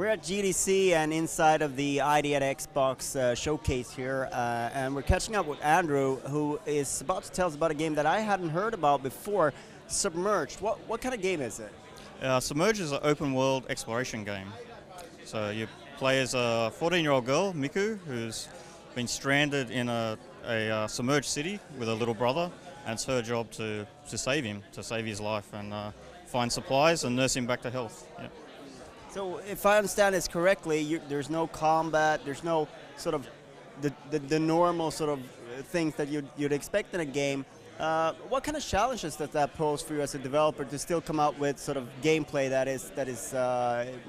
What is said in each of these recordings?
at GDC and inside of the ID at Xbox showcase here, and we're catching up with Andrew, who is about to tell us about a game that I hadn't heard about before, Submerged. What kind of game is it? Submerged is an open world exploration game. So you play as a 14-year-old girl, Miku, who's been stranded in a submerged city with a little brother, and it's her job to save him, to save his life, and find supplies and nurse him back to health. Yep. So if I understand this correctly, there's no combat, there's no sort of the normal sort of things that you'd expect in a game. What kind of challenges does that pose for you as a developer to still come out with sort of gameplay that is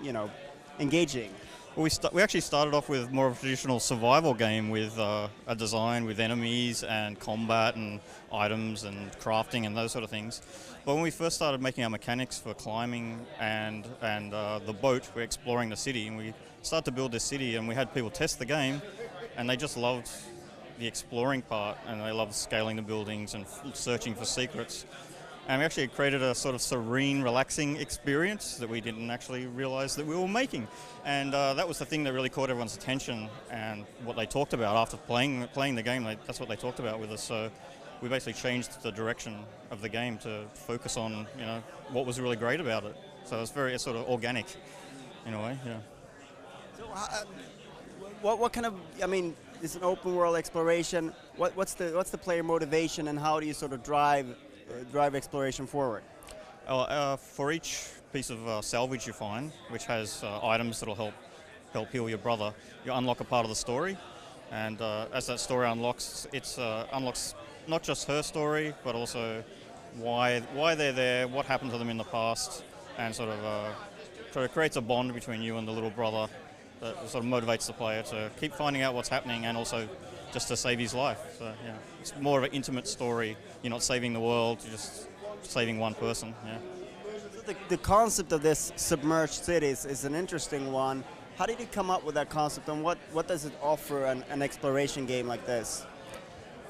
you know, engaging? Well, we actually started off with more of a traditional survival game with a design with enemies and combat and items and crafting and those sort of things. But when we first started making our mechanics for climbing and the boat, we're exploring the city, and we started to build this city, and we had people test the game, and they just loved the exploring part, and they loved scaling the buildings and searching for secrets. And we actually created a sort of serene, relaxing experience that we didn't actually realize that we were making. And that was the thing that really caught everyone's attention, and what they talked about after playing the game. That's what they talked about with us. So we basically changed the direction of the game to focus on, you know, what was really great about it. So it's sort of organic in a way. Yeah. So what kind of, I mean, it's an open world exploration. What's the player motivation, and how do you sort of drive exploration forward? For each piece of salvage you find, which has items that'll help heal your brother, you unlock a part of the story, and as that story unlocks, it unlocks not just her story, but also why they're there, what happened to them in the past, and sort of creates a bond between you and the little brother that sort of motivates the player to keep finding out what's happening, and also just to save his life. So yeah, it's more of an intimate story. You're not saving the world, you're just saving one person. Yeah. So the concept of this submerged cities is an interesting one. How did you come up with that concept, and what does it offer an exploration game like this?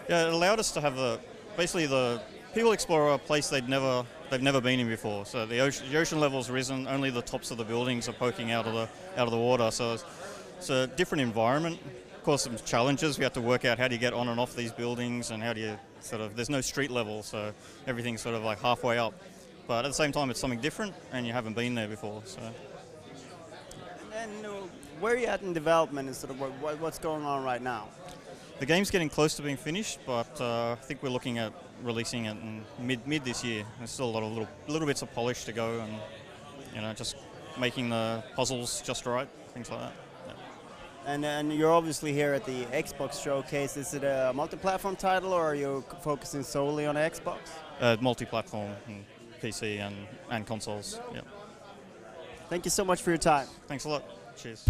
Yeah, it allowed us to have basically the people explore a place they've never been in before. So the ocean level's risen, only the tops of the buildings are poking out of the water. So it's a different environment. Of course, some challenges. We have to work out how do you get on and off these buildings, and how do you there's no street level, so everything's sort of like halfway up. But at the same time, it's something different, and you haven't been there before. So. And where are you at in development, and sort of what's going on right now? The game's getting close to being finished, but I think we're looking at releasing it in mid this year. There's still a lot of little bits of polish to go, and you know, just making the puzzles just right, things like that. And you're obviously here at the Xbox showcase. Is it a multi-platform title, or are you focusing solely on Xbox? Multi-platform, and PC and consoles. Yeah. Thank you so much for your time. Thanks a lot. Cheers.